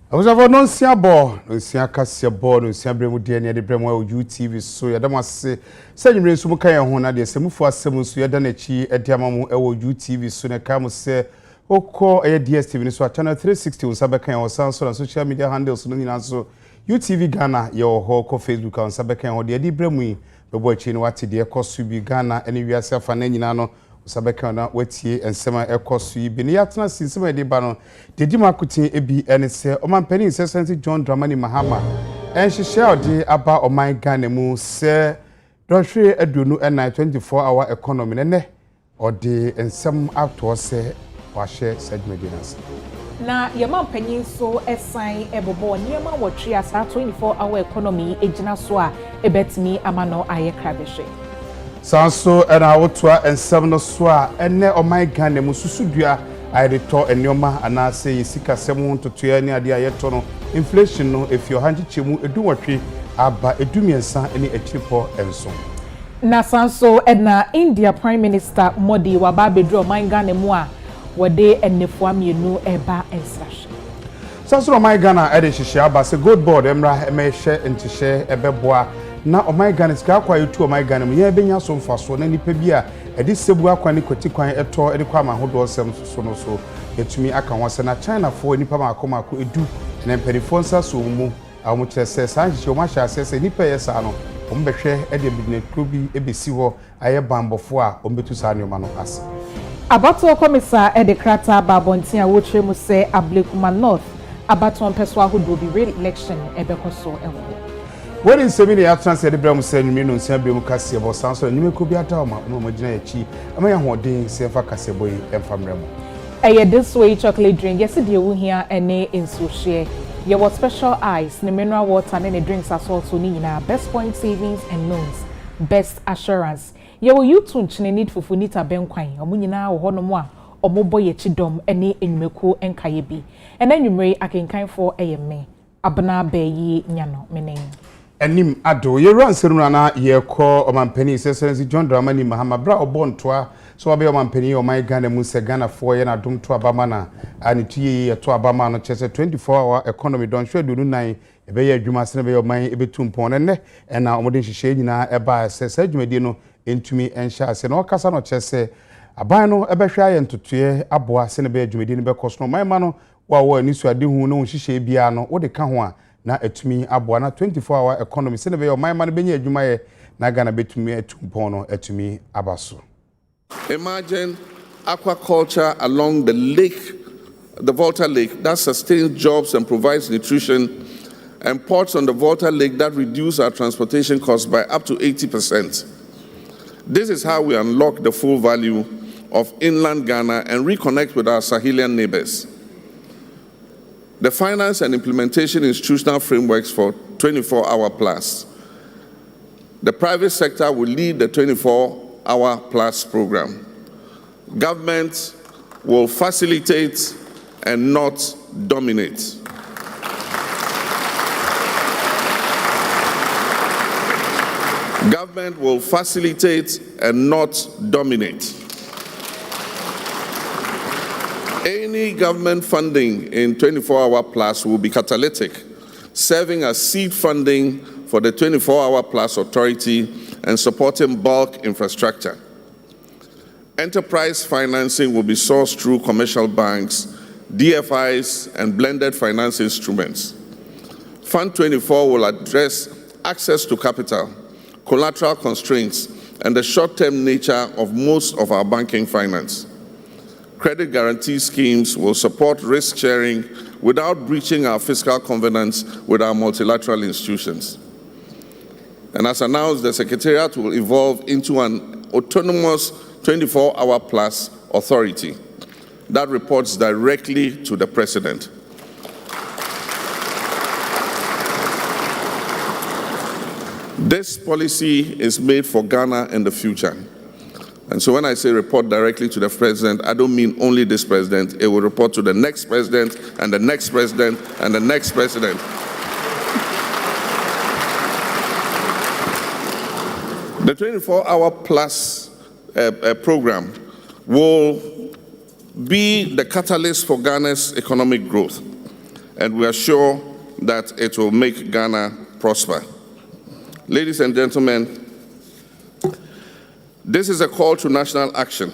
I was about non sia ball, no sia cassia ball, no sia bremu dear near the bremo UTV so ya dama say you raise some kind of hona de semu for semu so ya dana chi ediamamu ewo UTV so na kam say oko e DSTV so channel 360 on sabekan on sanso on social media handles no nyina so UTV Ghana your ho ko Facebook on sabekan ho de bremu bebo chi no wate de ekosu bi Ghana ene wiase afa na nyina no sabeka na watie ensema ekoso yi bi ne yatena sinsema de ba no de di makotin ebi ene se omanpani sesenti John Dramani Mahama enhihye ode aba oman Ghana mu se dohwe aduonu na 24 hour economy ne ode ensem ato se wahye segmedinas na yamampani so esan ebobo niema wotwe asa 24 hour economy ejina so a ebetimi amano aye krabehwe Sanso ena wotwa ensem no so a ene oman Ghana mu susudua ayeto enioma anase yisika semu ntotoya ni ade ayeto no inflation no efio hanchechemu eduwotwe aba edumiensa eni echiripo enso na sanso ena India Prime Minister Modi waba bedro oman Ghana mu a wode enefo amienu eba ensrahye sanso oman Ghana ede hihye aba se gold board emra emehye ntihye ebeboa na oman Ghana sika akwa yetu oman Ghana mu ye benya so mfaso na nipa bi a edi sebu akwa ni kwati kwan eto edi kwa mahodo sem so no so etumi aka wose na China fo nipa makomako edu na mperifonsa so mu awu kyerese sanhye o ma hya asese nipa yesa no ombehwe edi bidne klubi ebesi ho aye bambofo a ombetu sa nyoma no ase abato komisa edi krata babontia wotre mu se Ablekuma North abato mpeso ahodo bi re-election ebekoso ewo when in semini ya transfer de bram se nwumi no nsia bem kase bo sanso nwumi ko bi ata ma no mo gina yachi ama ya hoden se fa kase boy emfa mremo this way chocolate drink yes de wo hia ene enso hye ye what special ice ne mineral water ne drinks also ni nyina best point savings and loans best assurance ye wo yutu nchine need fufu nita benkwan omunyina wo hono mo a omobo ye chidom ene enwumeko enkaye bi ene enwumre akenkan for eyeme abna bayi nyano menen enim ado ye ran seru na ye ko omanpani sesensi John Dramani Mahama bra obontoa so abe omanpani oman Ghana mu se Ghana fo ye na dom to abama na ani tuye ye to abama no chese 24 hour economy don hwedu nu nan ebe ye adwuma se be oman ebe tumpon ne na omode hihye nyina eba se adwumadi no entumi enhya se na okasa no chese aban no ebe hwa ye ntotoye aboa se ne be adwumadi ne be koso no man ma no wa ni suade hu no hihye bia no wo de ka ho a na etumi aboa na 24 hour economy se ne be yo man benya adwuma ye na Ghana betumi etumpon no etumi abaso. Imagine aquaculture along the lake, the Volta Lake, that sustains jobs and provides nutrition, and ports on the Volta Lake that reduce our transportation costs by up to 80%. This is how we unlock the full value of inland Ghana and reconnect with our Sahelian neighbors. The finance and implementation institutional frameworks for 24-hour plus. The private sector will lead the 24-hour plus program. Government will facilitate and not dominate. Government will facilitate and not dominate. Any government funding in 24-hour plus will be catalytic, serving as seed funding for the 24-hour plus authority and supporting bulk infrastructure. Enterprise financing will be sourced through commercial banks, DFIs, and blended finance instruments. Fund 24 will address access to capital, collateral constraints, and the short-term nature of most of our banking finance. Credit guarantee schemes will support risk sharing without breaching our fiscal covenants with our multilateral institutions. And as announced, the Secretariat will evolve into an autonomous 24-hour plus authority that reports directly to the President. This policy is made for Ghana and the future. And so when I say report directly to the President, I don't mean only this President. It will report to the next President and the next President and the next President. The 24-hour plus program will be the catalyst for Ghana's economic growth. and we are sure that it will make Ghana prosper. Ladies and gentlemen, this is a call to national action.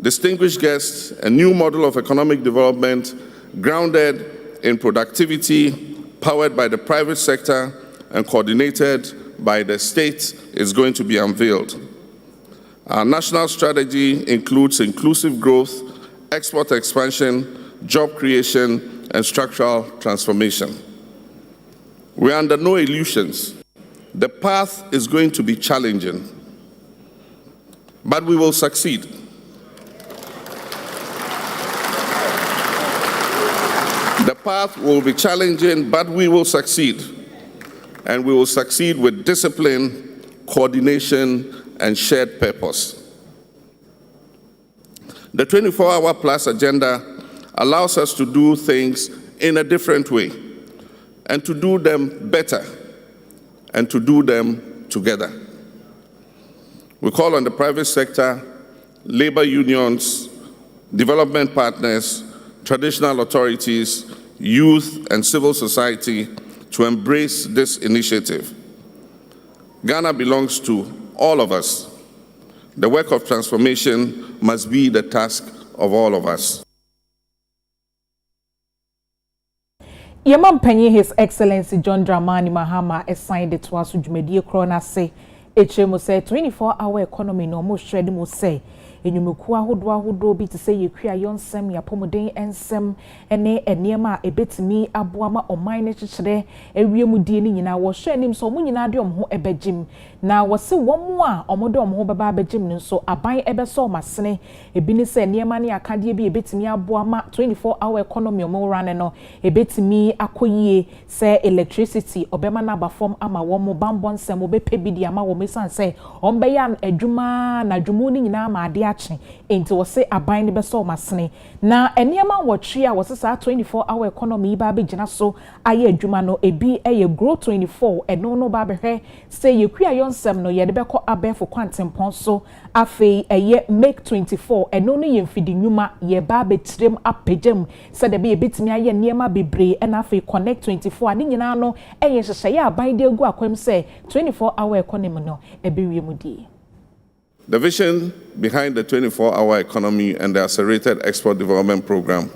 Distinguished guests, a new model of economic development grounded in productivity, powered by the private sector, and coordinated by the state is going to be unveiled. Our national strategy includes inclusive growth, export expansion, job creation, and structural transformation. We are under no illusions. The path is going to be challenging, but we will succeed. The path will be challenging, but we will succeed. And we will succeed with discipline, coordination, and shared purpose. The 24-hour plus agenda allows us to do things in a different way, and to do them better, and to do them together. We call on the private sector, labor unions, development partners, traditional authorities, youth, and civil society to embrace this initiative. Ghana belongs to all of us. The work of transformation must be the task of all of us. Yemam Penny, His Excellency John Dramani Mahama, assigned it to us to Jumedia Krona say, HMO say 24-hour economy no more shred mo say. Enyumukua hodwa bi te say yekua yonsem ya pomoden ensem ene eniema ebetimi aboama oman ne chichire ewiemu die ni nyina wo hwe anim so mo nyina de omho ebegim na wo se wo mo a omode omho beba abegim ne so aban ebeso masene ebi ni se eniema ne akade bi ebetimi aboama 24-hour economy omo rane no ebetimi akoyie se electricity obema na bafom ama wo mo bambon nsem obepe bi di ama wo mesan se ombeya adwuma na adwumu ni nyina ma ade into was say a bind beso masne na eniema watria was sa 24-hour economy ba be gina so aye adwuma no ebi eye grow 24 eno no ba be hwe say yekua yonsem no ye de beko abefo kwantempon so afi eye make 24 eno no ye mfidi nwuma ye ba be tirem apegem say de be ebetimi aye eniema bebre na afi connect 24 ani nyina no eye hyehye ya bind de gu akwem say 24-hour economy no ebe wiemudi. The vision behind the 24-hour economy and the accelerated export development program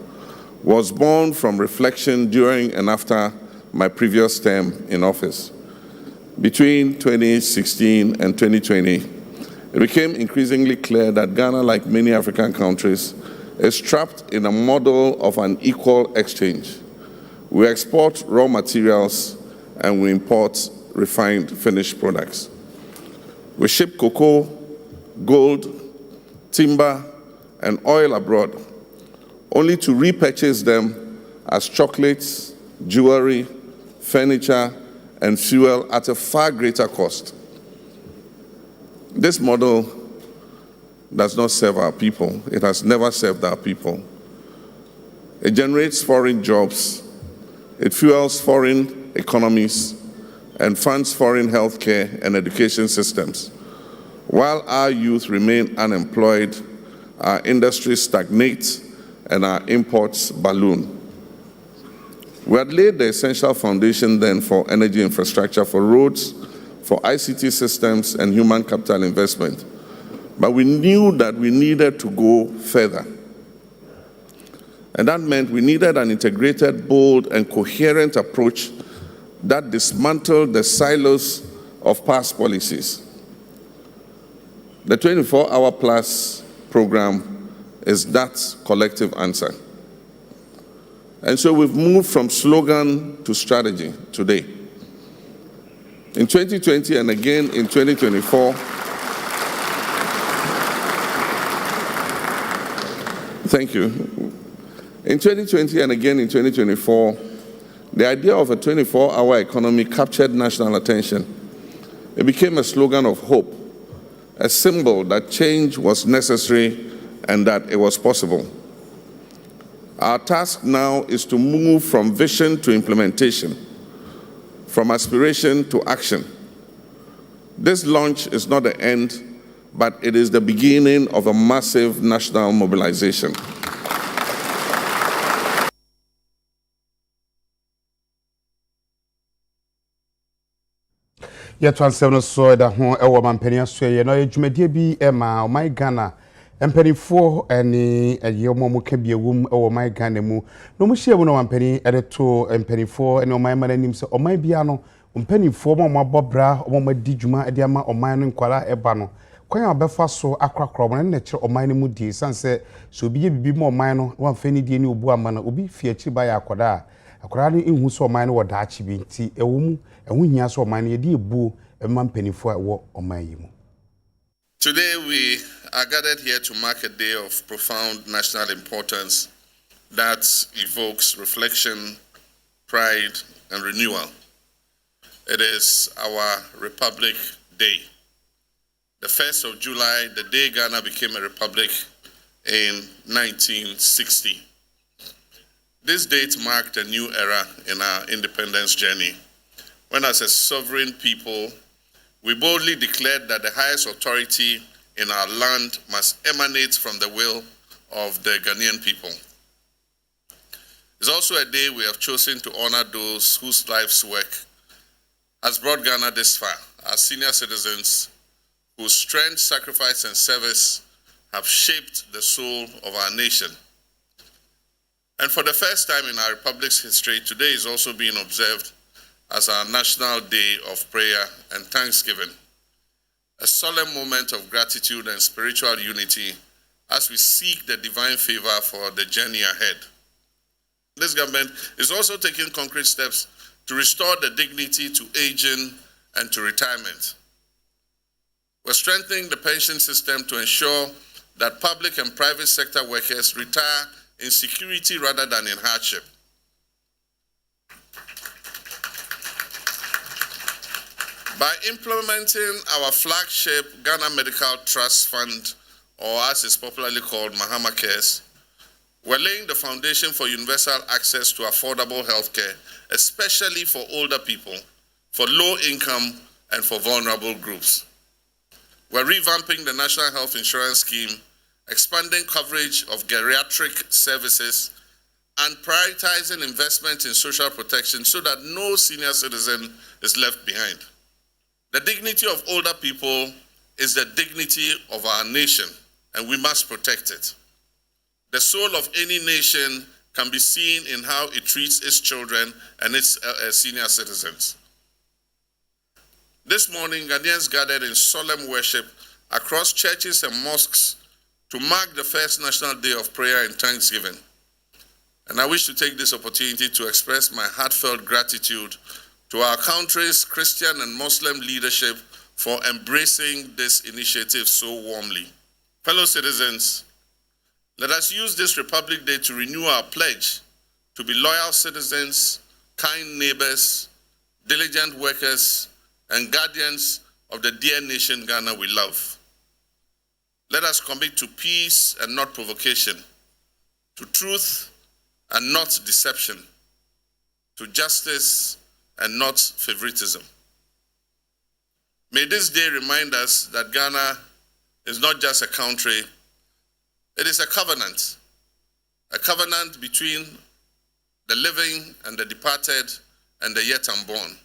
was born from reflection during and after my previous term in office. Between 2016 and 2020, it became increasingly clear that Ghana, like many African countries, is trapped in a model of unequal exchange. We export raw materials and we import refined finished products. We ship cocoa, gold, timber, and oil abroad, only to repurchase them as chocolates, jewelry, furniture, and fuel at a far greater cost. This model does not serve our people. It has never served our people. It generates foreign jobs, it fuels foreign economies, and funds foreign healthcare and education systems. While our youth remain unemployed, our industry stagnates and our imports balloon. We had laid the essential foundation then for energy infrastructure, for roads, for ICT systems and human capital investment. But we knew that we needed to go further. And that meant we needed an integrated, bold, and coherent approach that dismantled the silos of past policies. The 24-hour plus program is that collective answer. And so we've moved from slogan to strategy today. In 2020 and again in 2024, thank you. In 2020 and again in 2024, the idea of a 24-hour economy captured national attention. It became a slogan of hope, a symbol that change was necessary and that it was possible. Our task now is to move from vision to implementation, from aspiration to action. This launch is not the end, but it is the beginning of a massive national mobilization. Yet one seven so that home ewa mampeni aswe ye no edwumadie bi ema o my Ghana empenifo eni eyomo mu ka bi ewum ewo my Ghana mu no mu hie mu no mampeni edeto empenifo eni o my mananim se o my bia no empenifo mo mabobra o mo di dwuma ede ama o my no nkwara eba no kwan abefa so akrakro mo ne kire o my no mu di sanse so biye bibi mo o my no wan fani die ni obu ama na obi fi akiri ba ya akoda akoda no ehu so o my no woda achi bi nti ewo mu ehunhia so o my no ye di ebu emampenifo ewo o my yimu. Today we are gathered here to mark a day of profound national importance that evokes reflection, pride, and renewal. It is our Republic Day. The 1st of July, the day Ghana became a republic in 1960. This date marked a new era in our independence journey, when as a sovereign people, we boldly declared that the highest authority in our land must emanate from the will of the Ghanaian people. It's also a day we have chosen to honor those whose life's work has brought Ghana this far, our senior citizens whose strength, sacrifice, and service have shaped the soul of our nation. And for the first time in our republic's history, today is also being observed as our National Day of Prayer and Thanksgiving, a solemn moment of gratitude and spiritual unity as we seek the divine favor for the journey ahead. This government is also taking concrete steps to restore the dignity to aging and to retirement. We're strengthening the pension system to ensure that public and private sector workers retire in security rather than in hardship. By implementing our flagship Ghana Medical Trust Fund, or as it's popularly called, Mahama Cares, we're laying the foundation for universal access to affordable healthcare, especially for older people, for low income, and for vulnerable groups. We're revamping the National Health Insurance Scheme, expanding coverage of geriatric services, and prioritizing investment in social protection so that no senior citizen is left behind. The dignity of older people is the dignity of our nation, and we must protect it. The soul of any nation can be seen in how it treats its children and its senior citizens. This morning, Ghanaians gathered in solemn worship across churches and mosques to mark the first National Day of Prayer and Thanksgiving. And I wish to take this opportunity to express my heartfelt gratitude to our country's Christian and Muslim leadership for embracing this initiative so warmly. Fellow citizens, let us use this Republic Day to renew our pledge to be loyal citizens, kind neighbors, diligent workers, and guardians of the dear nation Ghana we love. Let us commit to peace and not provocation, to truth and not deception, to justice and not favoritism. May this day remind us that Ghana is not just a country, it is a covenant between the living and the departed and the yet unborn.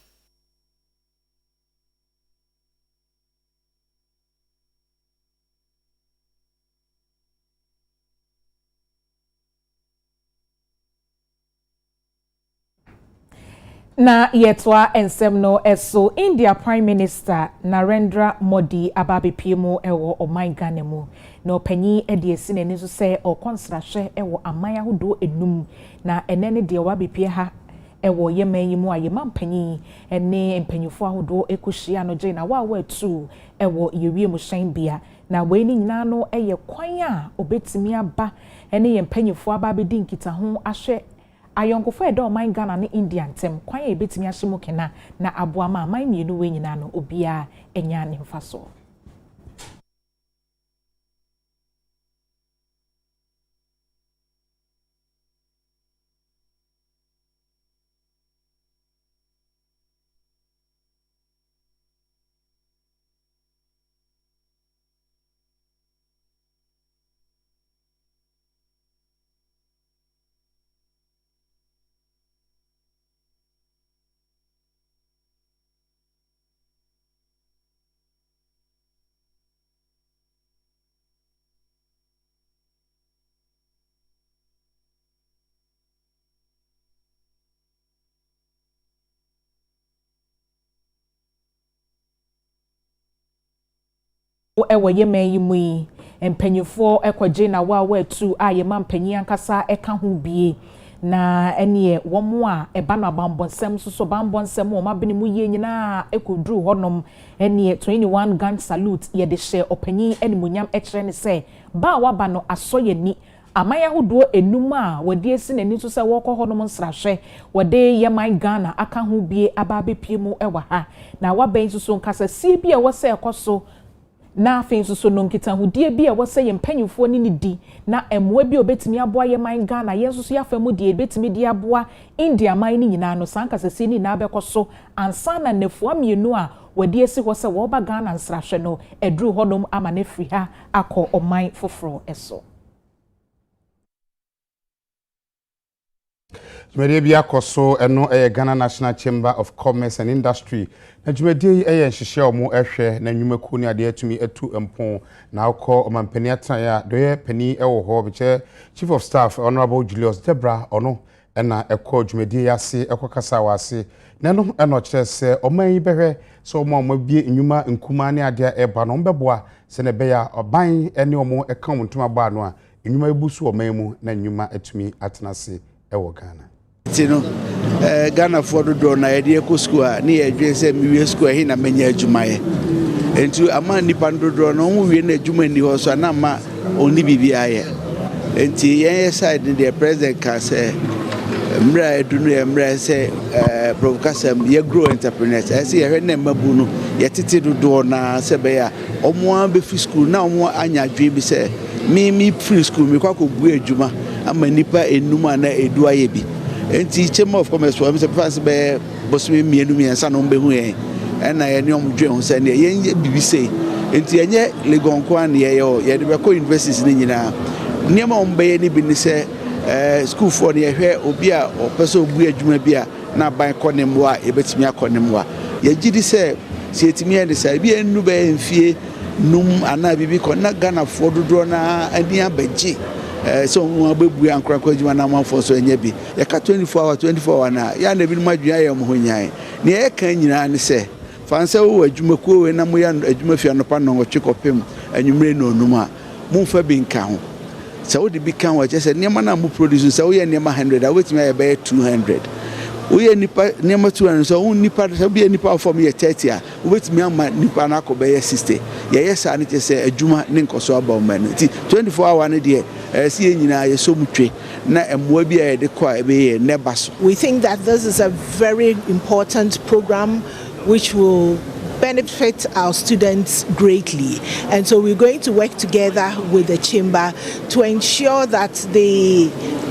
Na yetwa ensem no eso India Prime Minister Narendra Modi ababepiem ewo oman Ghana mu na opanyi ediesi nani so se okonsrahwe ewo aman ahodo enum na enene de wabepie ha ewo yeman yi mu ayema mpanyi ene mpanyufo ahodo ekohia no gye na wa atu ewo yewie mu hyan bia na we ni nyina no eye kwan a obetimi aba ene ye mpanyufo ababedi nkita ho ahwe ayonkofo edo oman Ghana ne India ntem kwan e betimi ahyemo kena na aboama aman mienu we nyina no obia enya ne mfaso. ewo yemen yi mu yi mpanyifo ekwaje na wa tu a yema mpanyi ankasa eka ho bie na ene womo a eba na bambonsem so bambonsem o mabene mu ye nyina ekodru honom ene 21 gun salute ye de hye opanyi animunyam ekere ne se ba waba no asoye ni amaya hodo enum a wode esi nani so se wokọ honom nsrahwe wode yeman Ghana aka ho bie aba bepie mu ewa ha na waban so nkasa sie bia wo se ekoso na afin so no nkita hodie bi a wose ye mpanyimfo ni di na emwa bi obetimi aboa ye man Ghana ye so ya famu die betimi di aboa India man ni nyina no sanka sese ni na abekoso ansa na nefua mienu a wadi esi ho se wo ba Ghana nsrahwe no edru hodom ama na firi ha akọ oman foforo eso Jumedie bi akoso eno Ghana National Chamber of Commerce and Industry na jumedie nhihye omo ehwe na nwumaku ni ade atumi etu empon na akọ omampani atan ya doye pani ewo ho biche Chief of Staff Honorable Julius Debra ono na ekọ jumedie yase ekokasa wase na no eno kire se oman yi behwe so omo bie nwuma nkuma ni ade eba no mbeboa se ne be ya oban ene omo eka ntoma ba no a nwuma ebusu oman mu na nwuma atumi atenase ewo Ghana Tino Ghana for do na yede ko school a ne yedwe se miwe school he na menya adwumaye entu ama nipa do no hu wie na adwuma ni ho so na ma oni bibia ye enti yen side the president ka se mra edunu e mra se professor ye grow entrepreneurs ese ye hwe na mabu no ye tete do na se be ya omo be fi school na omo anya adwe bi se mi free school mi kwa ko bu adwuma ama nipa enuma na edu aye bi enti Chamber of Commerce for me pass be bosumi mienu miensa no mbehu yen na ye ne omdwe ho se ne ye bibise enti enye legonko an ye de be ko universities ni nyina niema ombe ni bi ni se school for ne hwe obi a opeso obu adwuma bi a na ban konem wa ye betimi akonem wa ye gidi se etimi en se bi enu be mfie num ana bibi ko na Ghana for dodo na ani abaji so we bebu ankra kwajuma na manfo so enya bi ya ka 24 hour na ya na bi madua ya mo honyan ne ya kan nyina ne se fanse wo adwuma ko we na mo ya adwuma fi anopa no twekopem anwumre no onuma mo fa bi nka ho se wo de bi kan wa chese ne ma na mo produce se wo ye ne ma 100 a wetimi ya be 200 wo ye nipa ne ma 200 so wo nipa se bi nipa form ye 30 a wo wetimi ama nipa na ko be ye 60 ye yes ani chese adwuma ne nkoso aba o man 24 hour ne de we think that this is a very important program which will benefit our students greatly, and so we're going to work together with the chamber to ensure that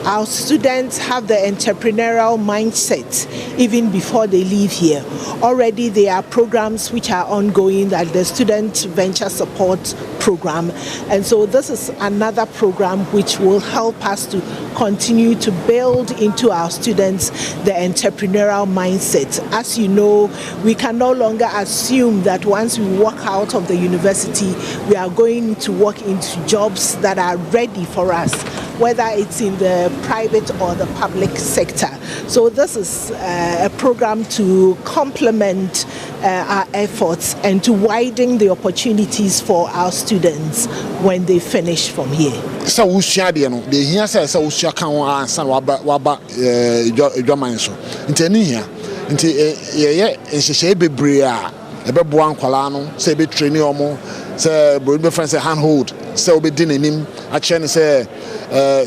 our students have the entrepreneurial mindset even before they leave here. Already there are programs which are ongoing, like the Student Venture Support Program, and so this is another program which will help us to continue to build into our students the entrepreneurial mindset. As you know, we can no longer assume that once we walk out of the university, we are going to walk into jobs that are ready for us, whether it's in the private or the public sector. So this is a program to complement our efforts and to widen the opportunities for our students when they finish from here. So we share the no the here say we share kan wan san waba edwaman so ntani here nti ye nhyehyɛ bebree a ebeboa nkwala no say be train omo say bro be friend say handhold say obi di nanim a che ne say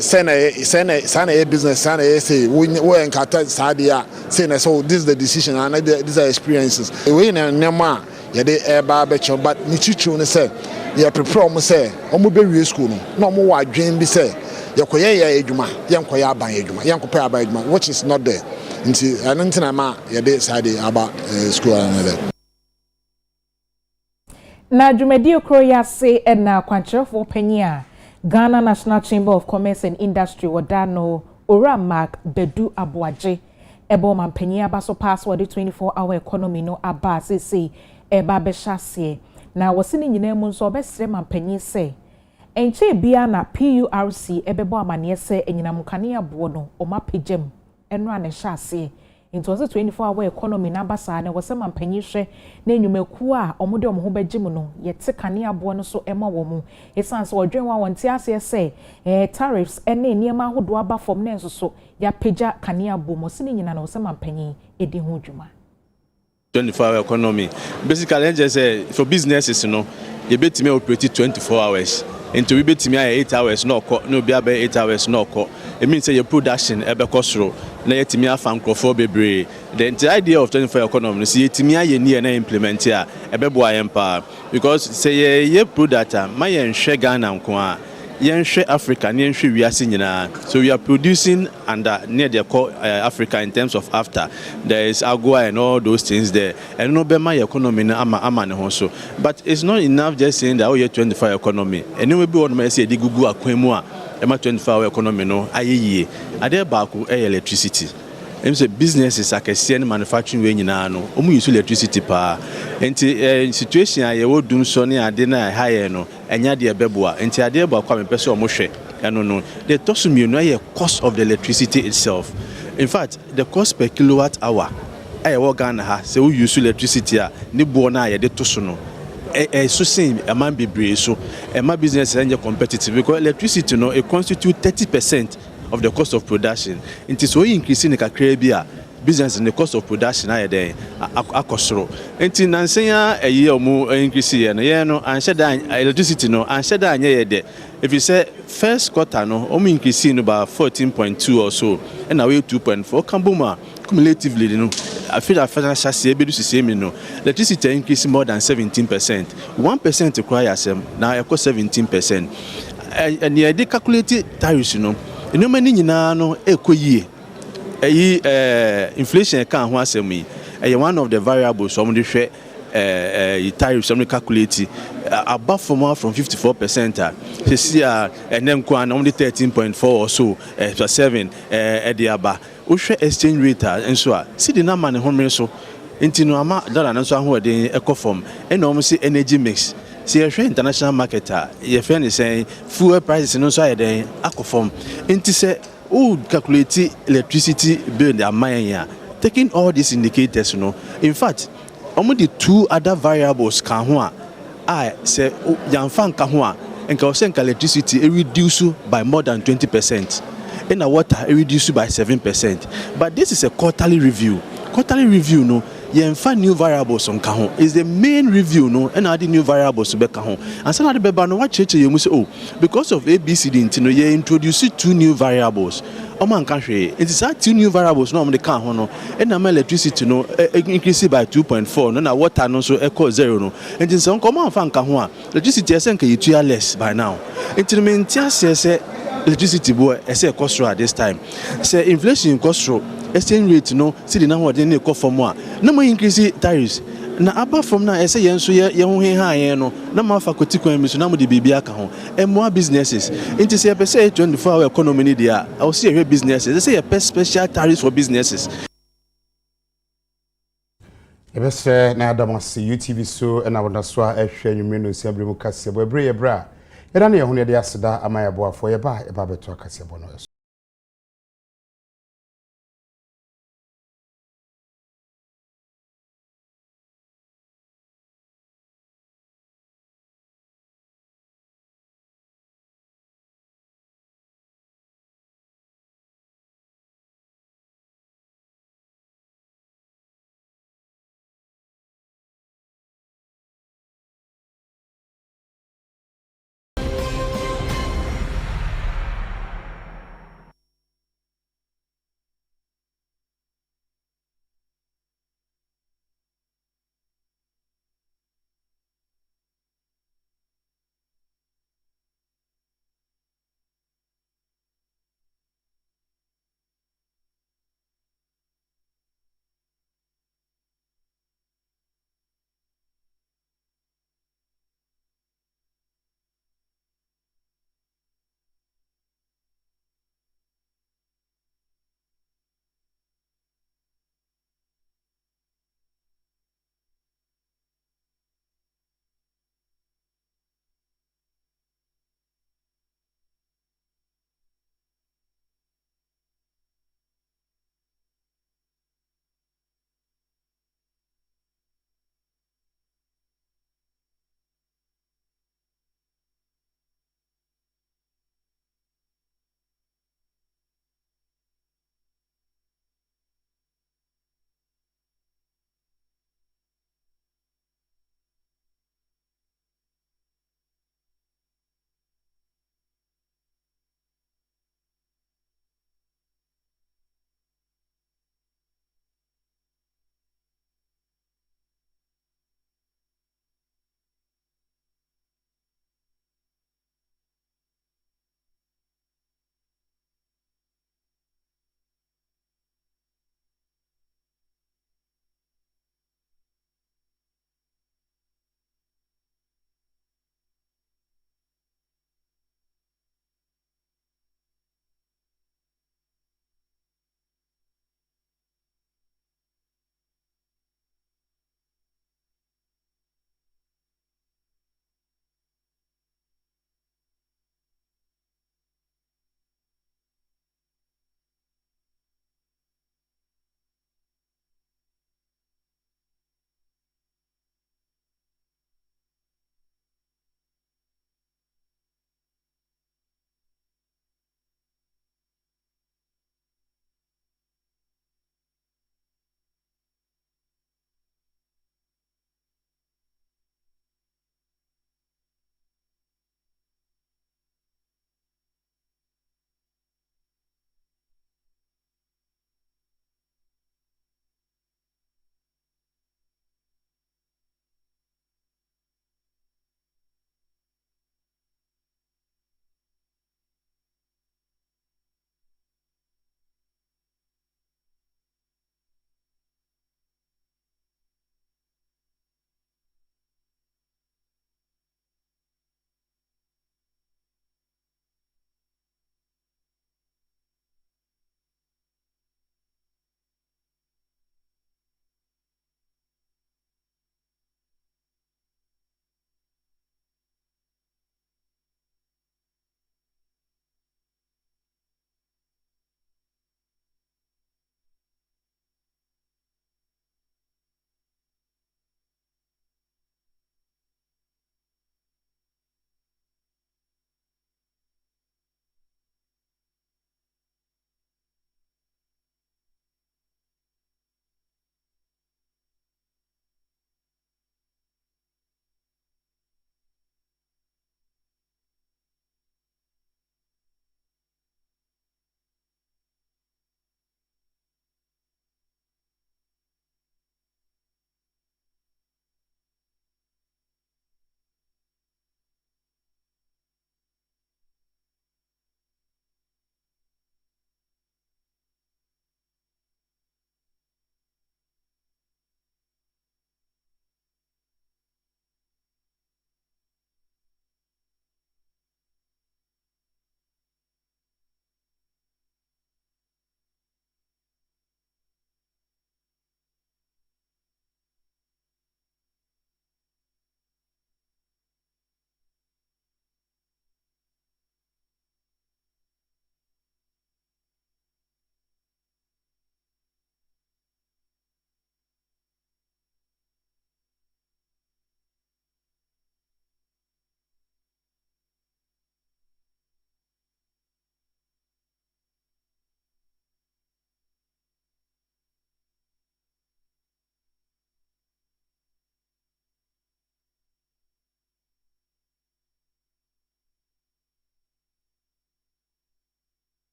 sana business sana say we encounter sadia say na so this is the decision and these are experiences we na nema ye dey eba be che but ni chichu ne say ye prepare omo say omo be wie school no na omo wa adwen bi say ye koye ye adwuma ye nkoye aban adwuma ye nkope aban adwuma which is not there nti anantina ma ye dey sade aba school another. Na dwumadi okro yase na kwankyerefo panyia Ghana National Chamber of Commerce and Industry wadano Ora Mark Bedu Abuaje ebo mampanyia baso password 24-hour economy no aba say eba behase na wasini nyina mu nso obesre mampanyi se enche bia na PURC ebebo amane se enyinamkane abo no omapegem eno ane hyase into was 24-hour economy na basa na was man penyihwe na enyumeku a omode omho begim no yete kane abo no so ema wo mu esan so odwen wa wonte ase say tariffs ene niema ahodo aba fom na enso so ya peja kane abo mo sine nyina na was man penyi edi ho dwuma 24-hour economy basically just say for businesses you know you betimi operate 24 hours into we betimi 8 hours no be 8 hours no it means say your production ebe kosoro na yetimi afa nkrofo bebre the idea of 24-hour economy is yetimi aye ni na implement here ebe bo ayempa because say ye product ma ye nhwe Ghana nko a ye nhwe Africa ne nhwe wiase nyina so we are producing under near the Africa in terms of after there is agua and all those things there and no be my economy na ama ne ho so but it's not enough just saying that oh yeah 24-hour economy anyway be one man say the gugu akwemu a e ma 24-hour economy no ayeye ade ba ko electricity say businesses are kese manufacturing we nyina no omu use electricity pa enti situation a ye wodum so ne ade na higher no enya de beboa enti ade ba kwa me pese omo hwe eno no the tosumi no ye cost of the electricity itself in fact the cost per kilowatt hour e wo Ghana ha say we use electricity a ne bo na ye de toso no so same a man be brave so a my business is competitive because electricity no it constitute 30% of the cost of production. It is so increasing the Caribbean business and the cost of production I there akosoro. Enti nansenya a year more increase and no and said electricity no and said that there. If you say first quarter no increasing about 14.2 or so and away 2.4 kambuma cumulatively you know I feel that financial say be do same you know electricity increase more than 17%. 1% requires now it cost 17%. And the calculated tariffs you know many nyina no ekoyie inflation kan ho asem yi one of the variables some dey hwe tariffs some calculate above from 54% you see and then kwa na 13.4 or so +7 the aba wo hwe exchange rate enso a see the number ne homre so intino ama dollar na so ho de ekofom and no say energy mix. See a international marketer, your friend is saying fuel prices no so then akofom. Inti say oh calculate electricity bill their mind taking all these indicators you know. In fact, only the two other variables can ho I say yamfan ka ho and ka say electricity reduce by more than 20%. And the water reduce by 7%. But this is a quarterly review. Quarterly review no yenfa new variables on kaho is the main review no and add new variables to be kaho and some other beba no what church you say oh because of ABCD intino you introduce two new variables o man kan hwe it is that two new variables no the kan ho no and na electricity no increase by 2.4 no na water no so equal 0 no and in some come fan kan ho a electricity esen ka yitua less by now intino mentia say electricity boy say cost at this time say inflation cost exchange rate no see the now dey go for more na mo increase tariffs na apart from na say yen so ye ho he no na ma faculty kwan mi so na mo de bibia ka ho e more businesses into say per say 24-hour economy ni dia I will see businesses say a special tariffs for businesses ebese na adamase UTV so na wona so a ehwe nwumre no si abremu kase bo ebre ye bra yeda na ye ho ne de aseda amaya boafo ye ba beto akase bo no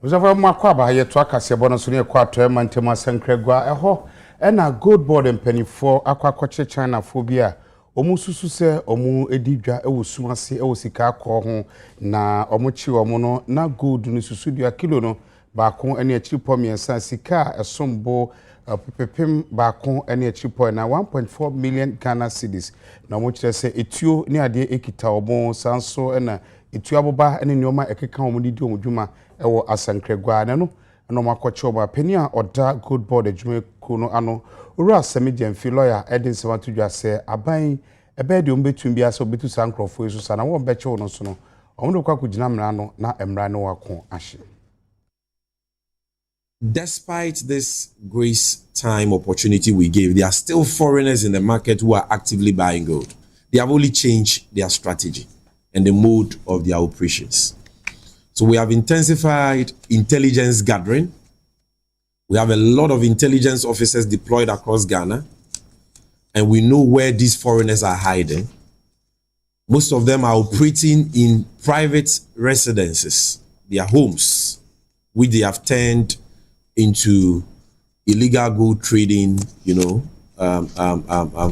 Uzafa mwakwa ba ye to akase bono so ne kwa to mantema sankregwa eho na gold board mpanifo akwa China phobia omu susu se omu edidwa ewosumase ewosika akọ ho na omu chi omu no na gold no susu dua kilo no baako ene achiripo miensa sika esombo pepem baako ene achiripo na 1.4 million Ghana cedis na omu kire se etuo ne ade ekita omu sanso na etuo aboba ene nyoma ekeka omu didi omu dwuma ewo asankregwa na no no makwache omu apeni a oda gold board adwuma kuno ano ora asemi demfi lawyer edin se watudwa se aban ebe de ombetum bia se obetu sankrofo eso sana wo beche no so no omudo kwa kugina mra no na emra no wako ahye. Despite this grace time opportunity we gave, there are still foreigners in the market who are actively buying gold. They have only changed their strategy and the mode of their operations. So we have intensified intelligence gathering. We have a lot of intelligence officers deployed across Ghana, and we know where these foreigners are hiding. Most of them are operating in private residences, their homes, which they have turned into illegal gold trading,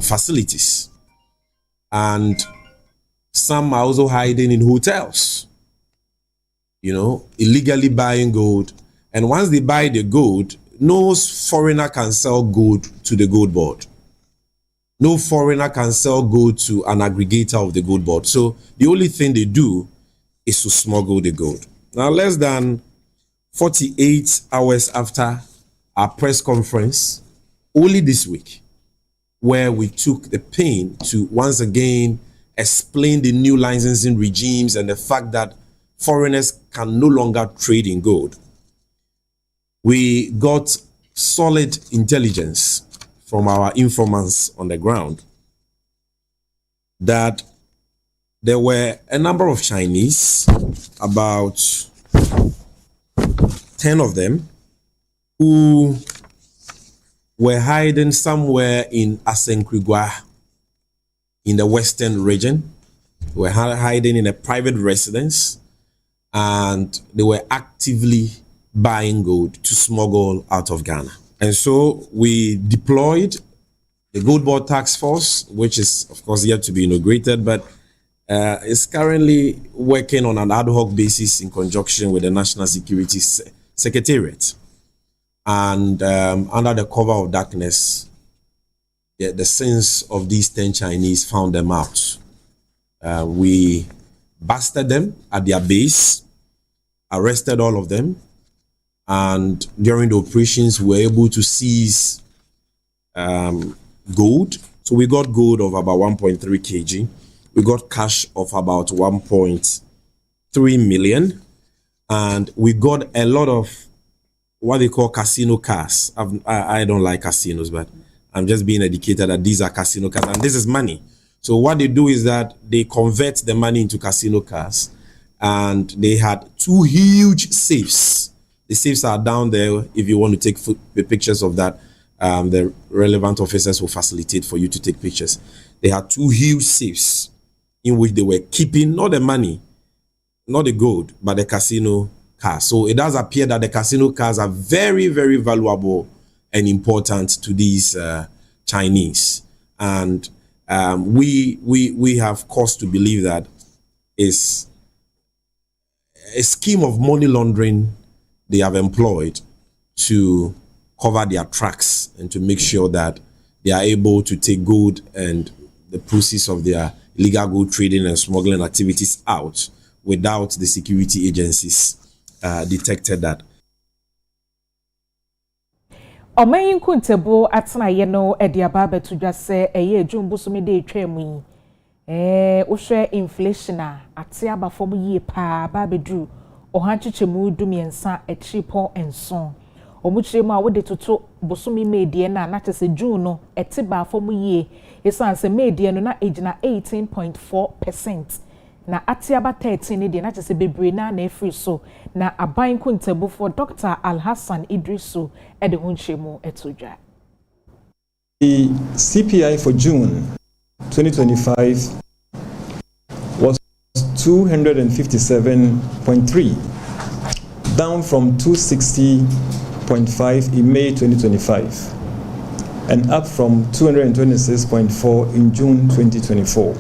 facilities. And some are also hiding in hotels, illegally buying gold. And once they buy the gold, no foreigner can sell gold to the gold board. No foreigner can sell gold to an aggregator of the gold board. So the only thing they do is to smuggle the gold. Now, less than 48 hours after our press conference, only this week, where we took the pain to once again explain the new licensing regimes and the fact that foreigners can no longer trade in gold, we got solid intelligence from our informants on the ground that there were a number of Chinese, about 10 of them, who were hiding somewhere in Asenkrigwa in the western region. They were hiding in a private residence, and they were actively buying gold to smuggle out of Ghana. And so we deployed the Gold Board Task Force, which is, of course, yet to be inaugurated, but is currently working on an ad hoc basis in conjunction with the National Security Secretariat. And under the cover of darkness, the sins of these 10 Chinese found them out. We busted them at their base, arrested all of them, and during the operations, we were able to seize gold. So we got gold of about 1.3 kg. We got cash of about 1.3 million. And we got a lot of what they call casino cars. I don't like casinos, but I'm just being educated that these are casino cars. And this is money. So what they do is that they convert the money into casino cars. And they had 2 huge safes. The safes are down there. If you want to take pictures of that, the relevant officers will facilitate for you to take pictures. They had 2 huge safes in which they were keeping not the money, not the gold, but the casino cars. So it does appear that the casino cars are very, very valuable and important to these Chinese. And we have cause to believe that is a scheme of money laundering they have employed to cover their tracks and to make sure that they are able to take gold and the proceeds of their illegal gold trading and smuggling activities out without the security agencies detected that. Omayin kuntebo atna ye no e dia ba betu dwa se eye adwumbu so me de twam yi wo hwe inflation a ate aba fom yi pa ba bedru ohanchichemu dumiensa etripo enson omuchiremu a wode toto bosomi medie na chese June no ete ba fom yi esan se medie no na ejina 18.4%. Na atiaba 13 ni de na chese bebre na efri so na aban kuntebo for Dr. Al-Hassan Idrisu e de hunchemu etodwa. The CPI for June 2025 was 257.3. down from 260.5 in May 2025 and up from 226.4 in June 2024.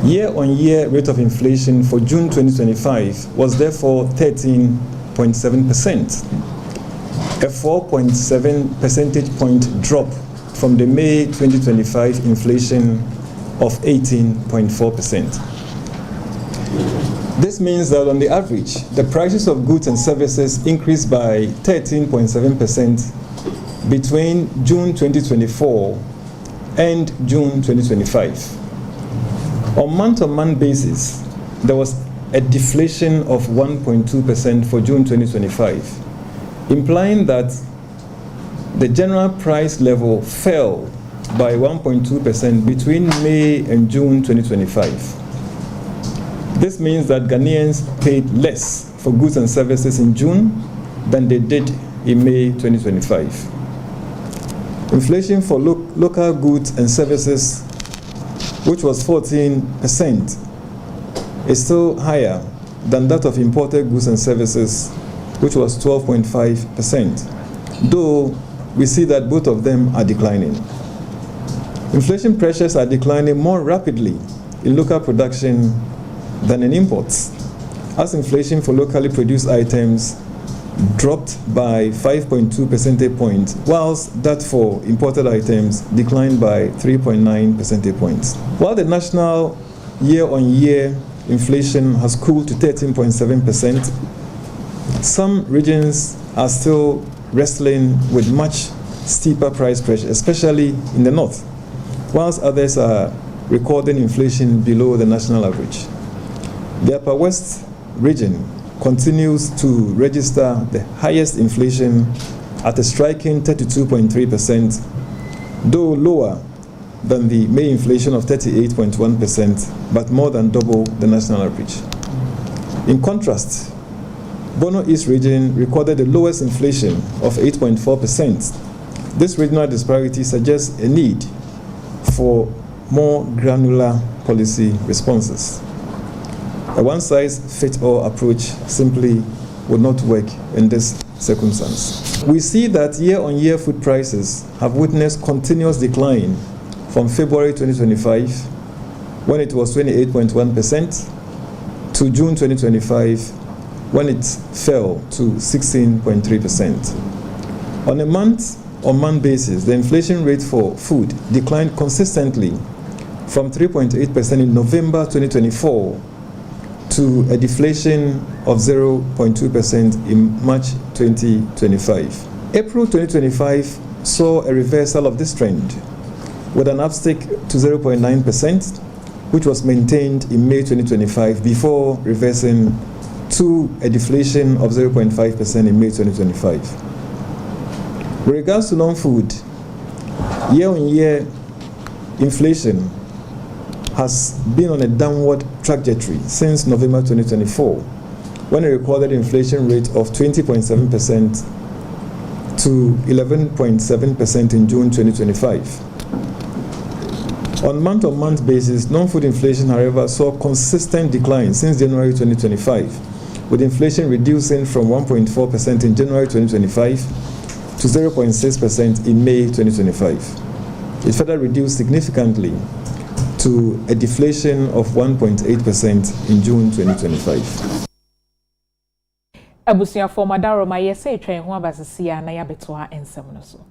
Year-on-year rate of inflation for June 2025 was therefore 13.7%, a 4.7 percentage point drop from the May 2025 inflation of 18.4%. This means that on the average, the prices of goods and services increased by 13.7% between June 2024 and June 2025. On month-on-month basis, there was a deflation of 1.2% for June 2025, implying that the general price level fell by 1.2% between May and June 2025. This means that Ghanaians paid less for goods and services in June than they did in May 2025. Inflation for local goods and services, which was 14%, is still higher than that of imported goods and services, which was 12.5%, though we see that both of them are declining. Inflation pressures are declining more rapidly in local production than in imports, as inflation for locally produced items dropped by 5.2 percentage points, whilst that for imported items declined by 3.9 percentage points. While the national year-on-year inflation has cooled to 13.7%, some regions are still wrestling with much steeper price pressure, especially in the north, whilst others are recording inflation below the national average. The Upper West region continues to register the highest inflation at a striking 32.3%, though lower than the May inflation of 38.1%, but more than double the national average. In contrast, Bono East region recorded the lowest inflation of 8.4%. This regional disparity suggests a need for more granular policy responses. A one-size-fits-all approach simply would not work in this circumstance. We see that year-on-year food prices have witnessed continuous decline from February 2025, when it was 28.1%, to June 2025, when it fell to 16.3%. On a month-on-month basis, the inflation rate for food declined consistently from 3.8% in November 2024 to a deflation of 0.2% in March 2025. April 2025 saw a reversal of this trend, with an uptick to 0.9%, which was maintained in May 2025 before reversing to a deflation of 0.5% in May 2025. With regards to non-food, year-on-year inflation has been on a downward trajectory since November 2024, when it recorded an inflation rate of 20.7% to 11.7% in June 2025. On month-on-month basis, non-food inflation, however, saw consistent decline since January 2025, with inflation reducing from 1.4% in January 2025 to 0.6% in May 2025. It further reduced significantly to a deflation of 1.8% in June 2025. Abusia for Madaro ma yese twen ho abasisia na yabetoa ensem no so.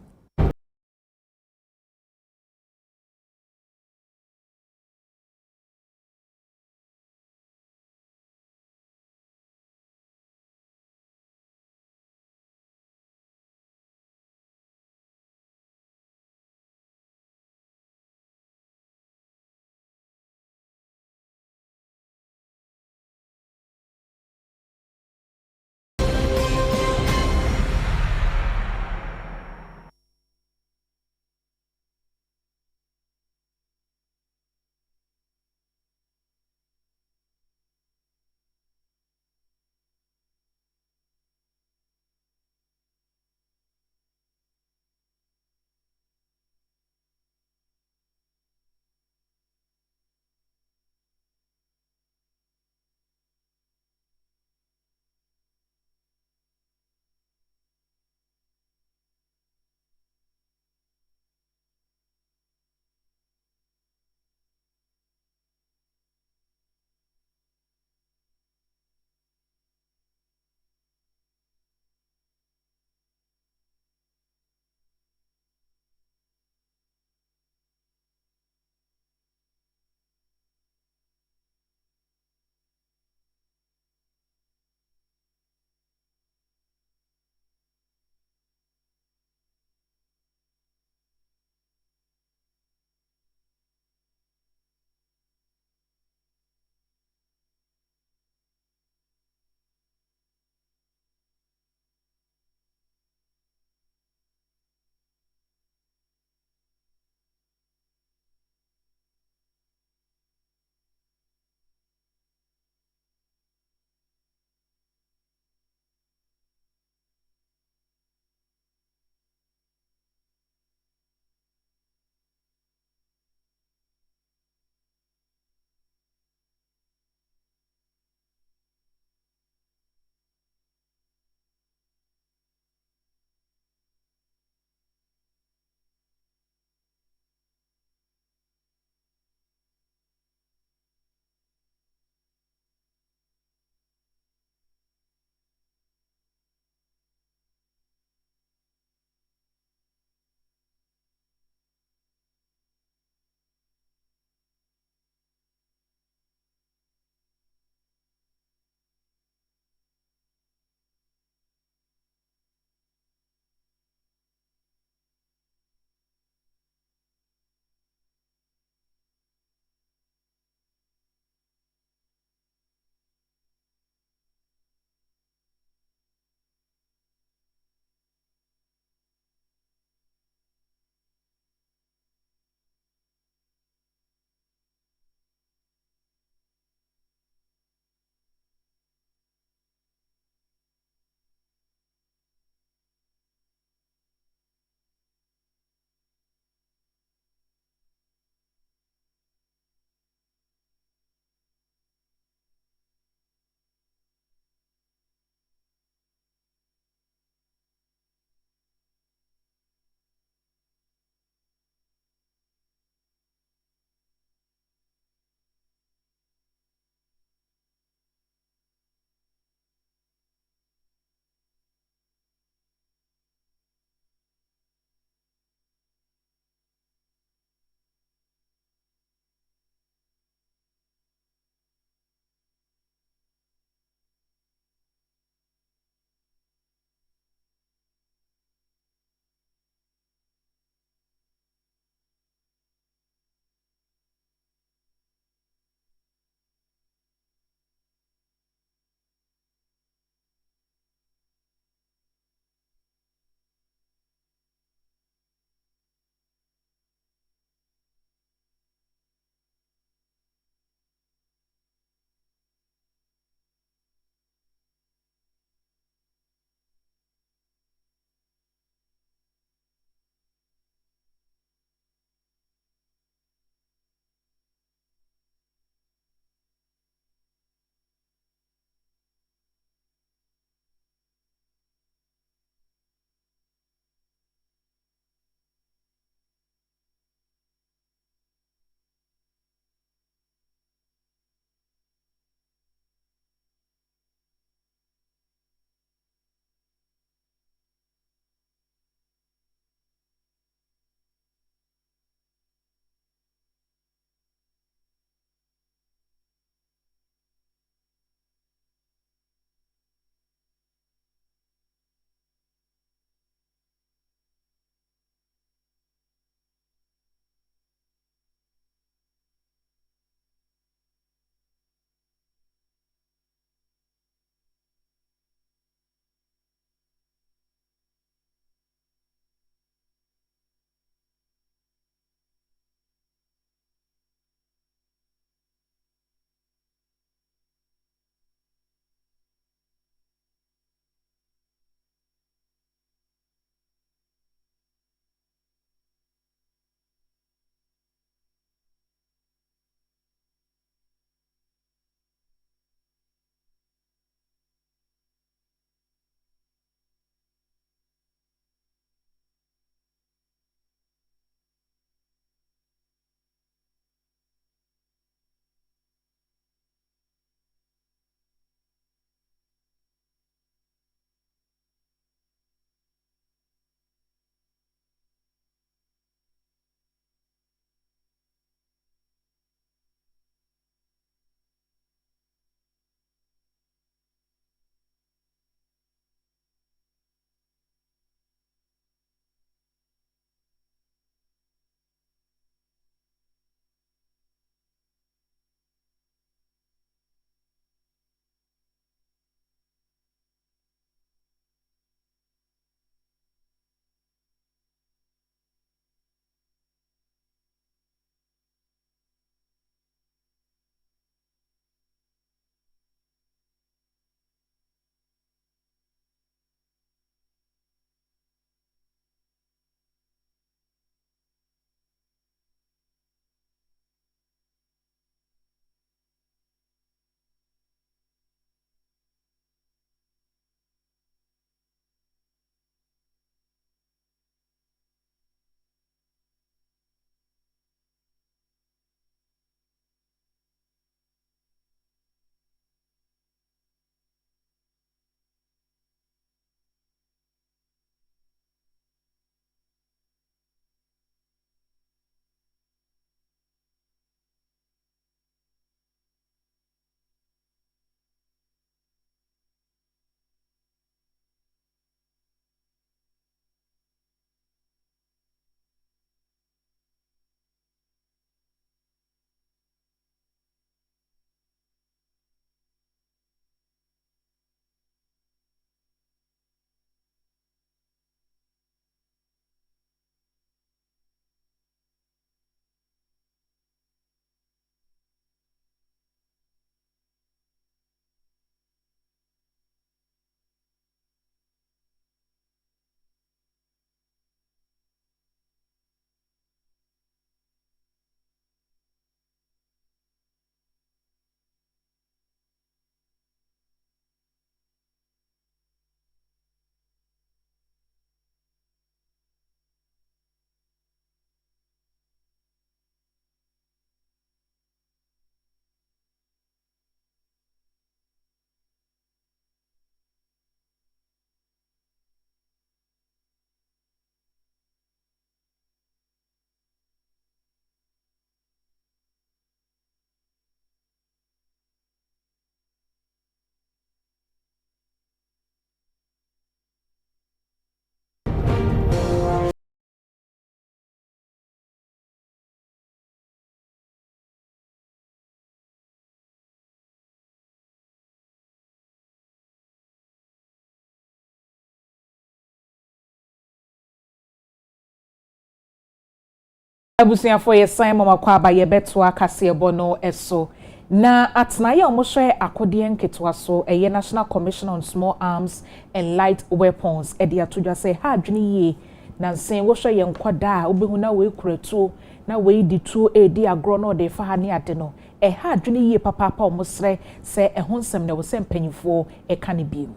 Abusuafo ye sign mama kwa ba ye beto akase ebo no eso. Na atnaye omoshe akode nketwa so eye National Commission on Small Arms and Light Weapons e dia todwa se ha adwene ye na nsen wo hwe ye nkwada obehu na we kuratuo na we di tuo e di agro no de fa ha ne ade no e ha adwene ye papa omosre se e honsem na wo se mpanyifo e ka ne biem.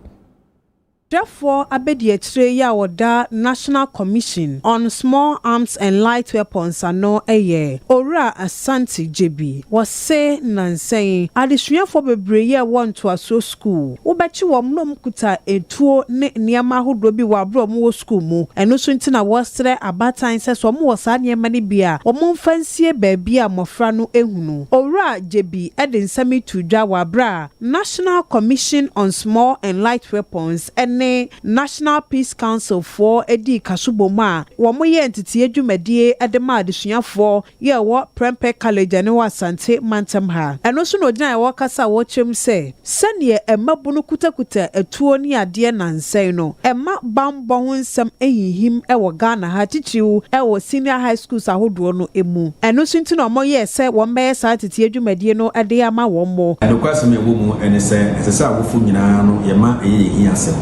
Therefore, abedi ya woda National Commission on Small Arms and Light Weapons ano eye. Ora Asante JB was say nansay adesua bebre ye want to aso school. Ubechi wom no mkuta etuo ne niama hodo bi wa bro mo school mu. Eno so ntina wasre abatan se so mo wasa niama ne bia. Omo mfansie baabi a mofra no ehunu. Ora JB eden sami tudwa wa bra National Commission on Small and Light Weapons and National Peace Council for Edi Kasuboma womo ye entity adwumadie edema adesuafo ye wo Prempeh College ne wa Asante Mantam ha eno so no gina wo kasa wo chem se sene emabunu kutakuta etuo ni ade na nsɛn no emma bambo ho nsɛm ehihim ewo Ghana ha tichiu ewo senior high schools ahodo no emu eno so nti no mo ye se wo mbeye sa entity adwumadie no ade ama wo mo eno kwasem ewo mu ene se esesa awofo nyina no ye ma eyi asem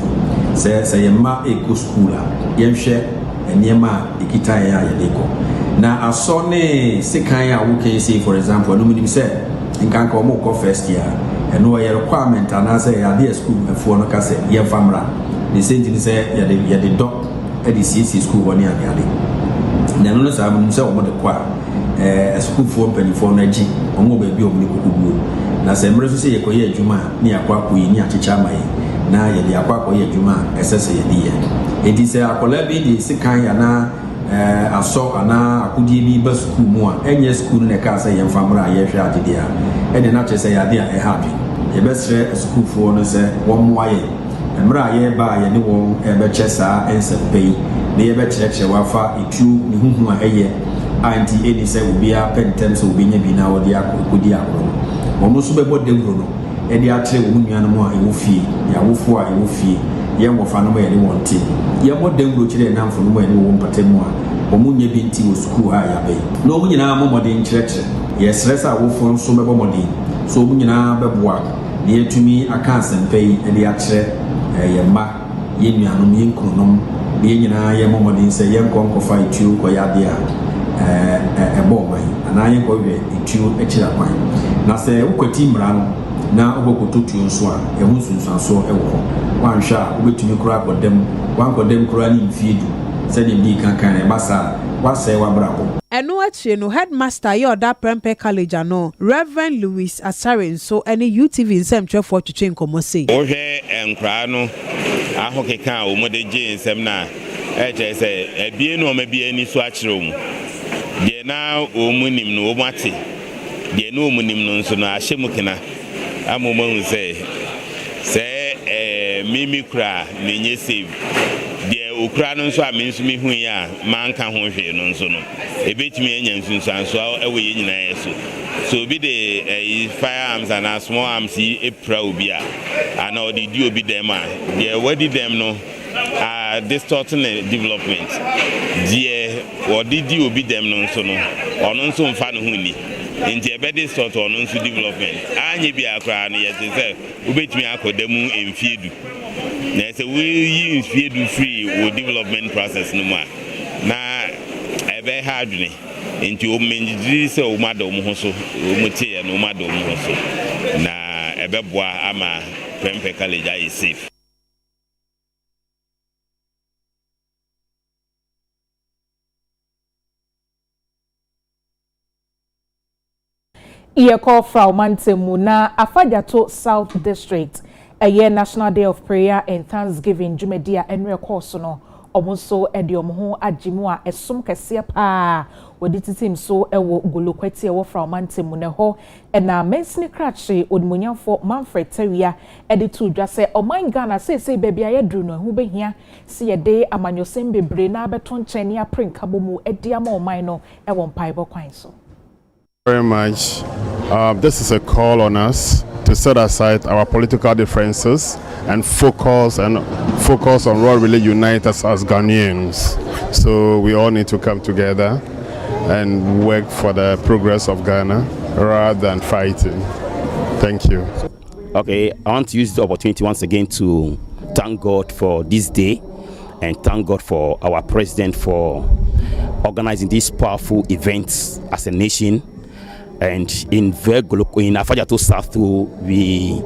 se yema eko school a yehwe eniema ekita ya yedeko na asone sekan a wo kan say for example no minim say nkanka o mo ko first year eno ye requirement ana say ya dey school afo no ka say ye famra the same thing say ya dey doc at the CC school woni ade na no say am say o mo de kwa school for penifo na gi o mo ba bi o mo kukubuo na say mre so say ye ko ye adwuma ni akwa ko yi ni achecha mai na ye de akwa ye adwuma esese ye de ye edi se akola bi de sikan ya na aso ana akudie bi ba school mu a enye school ne ka se ye famra ye hwe adede a ene na chese ya de a happy ye be sre school fo no se wo moa ye emra ye ba ye ne wo e be chesa ense pay ne ye be cheche wafa itu ne huhu a eye anti eni se obi a pentem se obi nya bi na wo de akodi akoro wo mo so be bodewro no edi atre wo nuanom a ewo fie ya wofo a ewo fie ye mofa no ye ne wonte ye modewro kire na mfo no ye ne wo mpatemu a omu nya bi nti wo school a ya be no omu nyina mo modin kirekire ye stress a wofo nso mebo modin so omu nyina beboa ne yetumi aka asempei edi atre ye ma ye nuanom ye nkronom ne nyina ye modin se ye nkonkofa itu ko ya de a ebo mai ana ye ko we itu ekira kwan na se ukwati mra no na obokototu nso a ehu sunsanso ewo wanhwa obetumi kura kodem wankodem kura ni mfiedu se de bi kankan e basa wase wabrabo eno achie no headmaster ye oda Prempeh College ano Reverend Louis Asare so any UTV nsem twefo twetwe nkomo sei wo hwe enkra no ahokeka o mode je nsem na eche se ebie no ma bia ni so akire mu de na o munim no o mate de no o munim no nso no ahyemu kena amoma hu se mimi kura menye save de okura no nso a menso mi hu ya manka ho hwe no nso no ebetimi anya nsunsanso ewe ye nyina yeso so bi de firearms and small arms e pra obi a ana odi di obi dem a de wadi dem no distorting development de odi di obi dem no nso no ono nso mfa no hu ni nti ebedi sort on nso development anye bi akra no yete se ubetumi akodemu emfiedu na se we yi emfiedu free wo development process no ma na ebe hadwene nti o menjiri se o mada o ho so o mutie no mada o ho so na ebe boa ama Prempeh College ayi safe. Iye call from Mantemu na Afajato South District a National Day of Prayer and Thanksgiving Jumedia Enre course no omuso edi omho agimu a esum kese pa wodititim so ewo golokweti ewo from Mantemu ne ho na mensini krache odmunyafo Manfred Tawia edi to dwa se oman Ghana say baby ayedru no hu behia se yede amanyosem bebre na abeto ncheni aprenka bomu edi ama oman no ewo mpaibo kwan so. Very much. This is a call on us to set aside our political differences and focus on what really unites us as Ghanaians. So we all need to come together and work for the progress of Ghana rather than fighting. Thank you. Okay, I want to use the opportunity once again to thank God for this day and thank God for our president for organizing these powerful events as a nation. And in Afajato South, we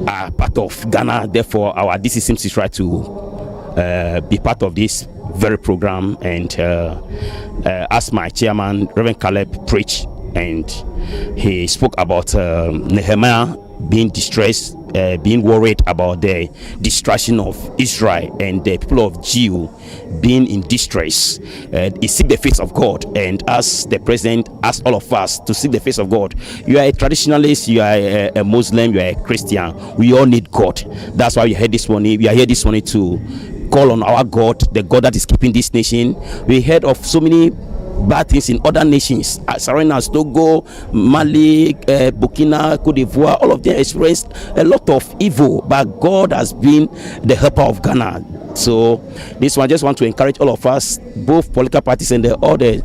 are part of Ghana. Therefore, our DC seems to try to be part of this very program. And as my chairman, Reverend Caleb, preached, and he spoke about Nehemiah being distressed, being worried about the destruction of Israel and the people of Jew being in distress. He seek the face of God, and as the president asked all of us to seek the face of God. You are a traditionalist, you are a Muslim, you are a Christian. We all need God. That's why we are here this morning. We are here this morning to call on our God, the God that is keeping this nation. We heard of so many bad things in other nations, surrounding us, Togo, Mali, Burkina, Cote d'Ivoire. All of them experienced a lot of evil, but God has been the helper of Ghana. So this one, I just want to encourage all of us, both political parties and all the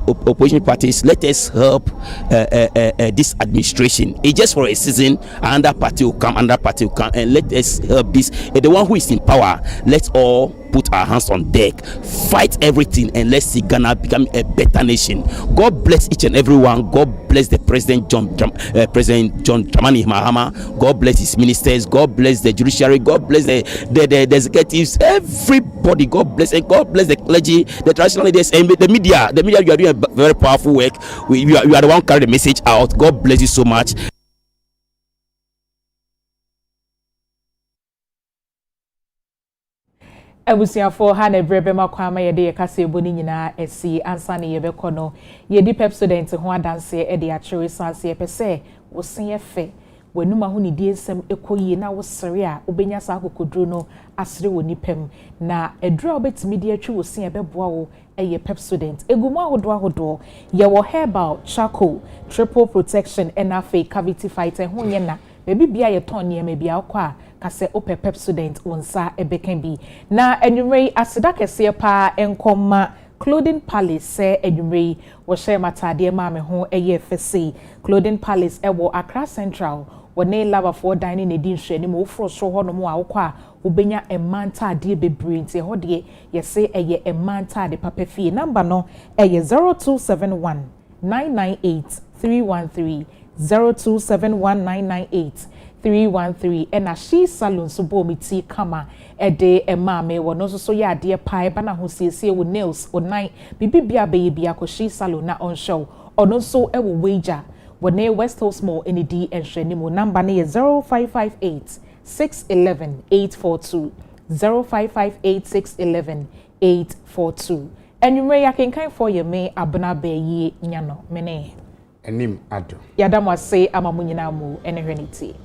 opposition parties. Let us help this administration. It's just for a season. Another party will come, and let us help this. The one who is in power, let's all put our hands on deck, fight everything, and let's see Ghana become a better nation. God bless each and everyone. God bless the President President John Dramani Mahama. God bless his ministers. God bless the judiciary. God bless the executives. Everybody. God bless, and God bless the clergy, the traditional leaders, and the media. The media, you are doing a very powerful work. You are the one carry the message out. God bless you so much. Abusiafo ha na brebe makwama ye de kase eboni nyina esi ansa ne yebekọ no ye di pepsodent ho adanse e de akyewe sanse ye pese wo sen ye fe wanuma ho ne die nsem ekoyie na wo sere a obenya sa akokodro no asere woni pem na edura obetimi de atwi wo sen ye beboa wo eye pepsodent egumu ahodo ye wo herbal charcoal triple protection and afa cavity fighter ho nye na bebi bia ye ton ne me bia akwa kase ope pepsodent onsa ebeken bi na enwumrei aseda kese pa enkoma Clothing Palace say enwumrei wo share matade ma me ho eye fese Clothing Palace ewo Accra Central wone lava for dining edin hwani mo fro so ho no mo awokwa obenya emanta de bebre nti ho de ye say eye emanta de papa fie number no eye 0271 998 313 0271 313 and a she salon so bo mi ti kama e de e ma me wono so ya de pai ba na ho siesie wo nails o nine bibibia be bia ko she salon na on show ono so e wo wager wone West Coast Mall in the and shenimu number ne 0558 611 842 0558 611 842 and you may yakin for your me abuna be yi nyano mene enim ado yadamwa say amamunyina mu ene hweniti